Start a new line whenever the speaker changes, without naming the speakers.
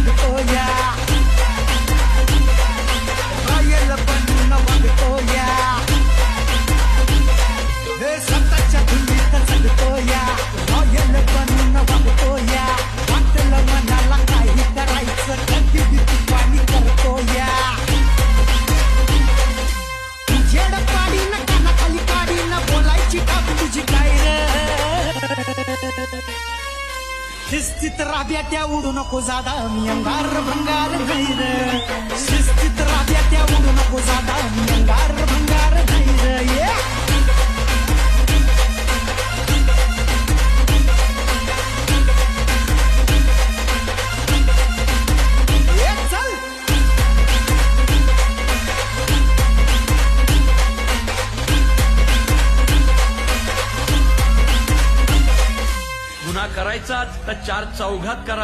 जगतो या रॉयल बनून वागतो या हे स्वतःच्या धुंदीत जगतो या रॉयल बनून वागतो या वाटलं मनाला काही करायचं कधी भीती पाणी करतो या जेड पाडी न कानाखाली काढी न बोलायची टाप तुझी काय शिस्तीत राब्या त्या उडू नको जादा मी अंगार भंगार नाही रे शिस्तीत राब्या त्या उडू नको जादा मी अंगार भंगार नाही रे चल
गुन्हा करायचा तर चार चौघात करा.